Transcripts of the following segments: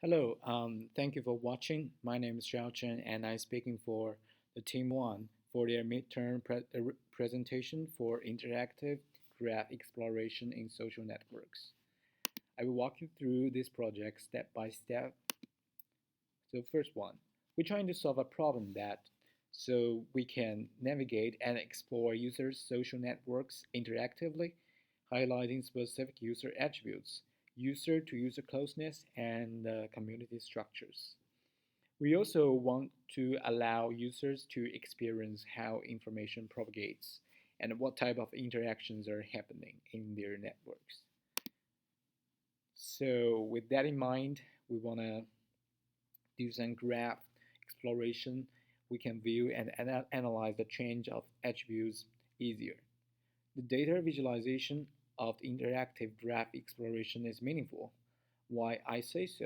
Hello, thank you for watching. My name is Xiao Chen and I'm speaking for the Team 1 for their midterm presentation for interactive graph exploration in social networks. I will walk you through this project step by step. So first one, we're trying to solve a problem that so we can navigate and explore users' social networks interactively, highlighting specific user attributes, user-to-user closeness, and community structures. We also want to allow users to experience how information propagates and what type of interactions are happening in their networks. So with that in mind, we want to do some graph exploration. We can view and analyze the change of attributes easier. The data visualization of interactive graph exploration is meaningful. Why I say so?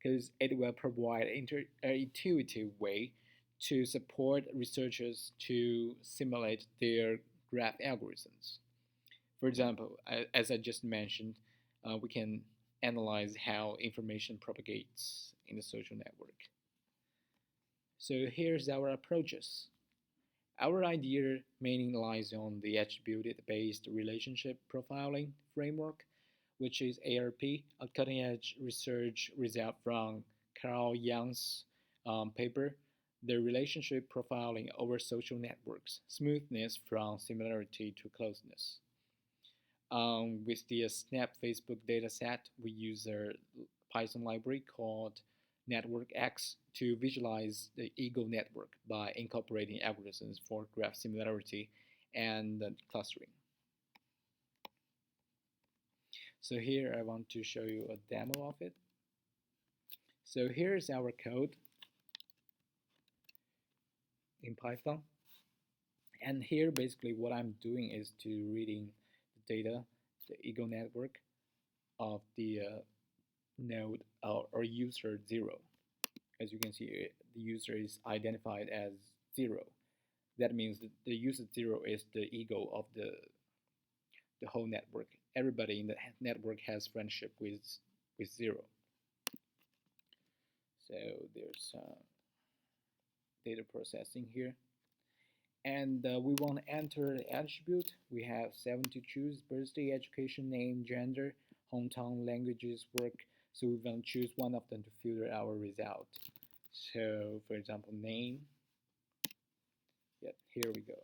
Because it will provide an intuitive way to support researchers to simulate their graph algorithms. For example, as I just mentioned, we can analyze how information propagates in the social network. So here's our approaches. Our idea mainly lies on the attributed-based relationship profiling framework, which is ARP, a cutting-edge research result from Carl Jung's paper, The Relationship Profiling over Social Networks, Smoothness from Similarity to Closeness. With the Snap Facebook dataset, we use a Python library called NetworkX to visualize the ego network by incorporating algorithms for graph similarity and clustering. So here I want to show you a demo of it. So here's our code in Python. And here basically what I'm doing is to reading the data, the ego network of the node or user 0. As you can see, the user is identified as 0. That means that the user 0 is the ego of the whole network. Everybody in the network has friendship with 0. So there's data processing here. And we want to enter the attribute. We have 7 to choose: birthday, education, name, gender, hometown, languages, work. So we're going to choose one of them to filter our result. So for example, name. Yep, here we go.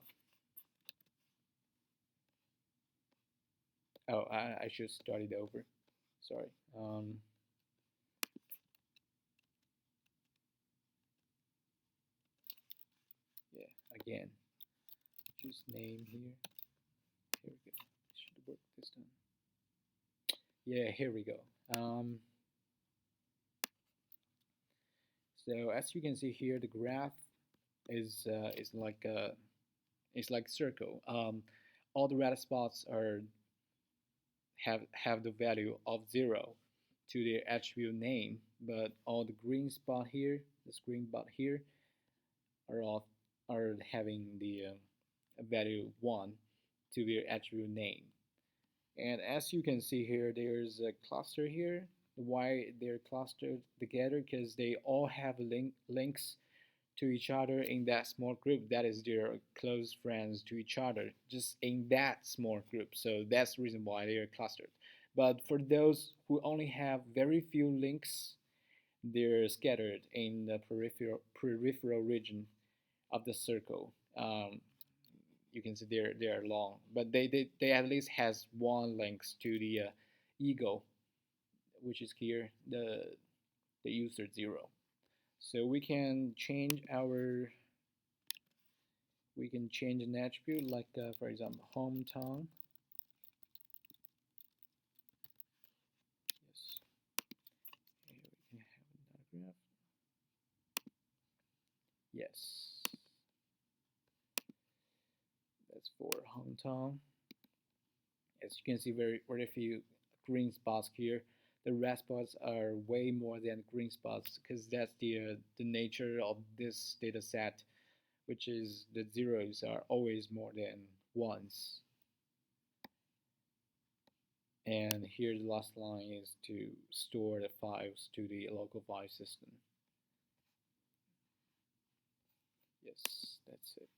Oh, I should start it over. Sorry. Yeah, again. Choose name here. Here we go. It should work this time. Yeah, here we go. So as you can see here, the graph is like a circle. All the red spots have the value of 0 to their attribute name, but all the green spot here, this green spot here, are having the value 1 to their attribute name. And as you can see here, there's a cluster here. Why they're clustered together? Because they all have links to each other in that small group. That is, their close friends to each other, just in that small group. So that's the reason why they are clustered. But for those who only have very few links, they're scattered in the peripheral region of the circle. You can see they are long, but they at least has one links to the ego, which is here the user 0. So we can change an attribute like for example hometown. Yes, here we can have another graph. Yes, that's for hometown. As you can see, very few green spots here. The red spots are way more than green spots because that's the nature of this data set, which is the zeros are always more than ones. And here the last line is to store the files to the local file system. Yes, that's it.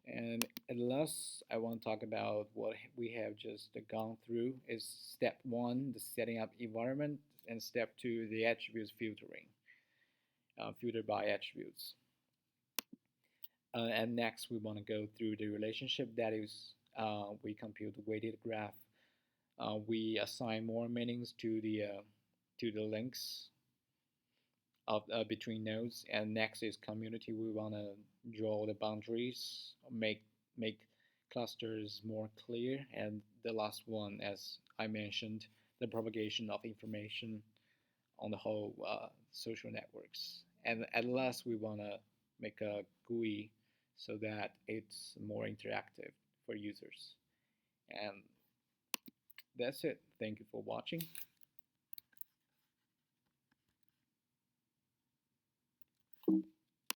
And at last, I want to talk about what we have just gone through is step one, the setting up environment, and step two, the attributes filtering, filter by attributes. And next, we want to go through the relationship. That is, we compute the weighted graph. We assign more meanings to the links of between nodes. And next is community. We want to draw the boundaries, make clusters more clear. And the last one, as I mentioned, the propagation of information on the whole social networks. And at last, we want to make a GUI so that it's more interactive for users. And that's it. Thank you for watching.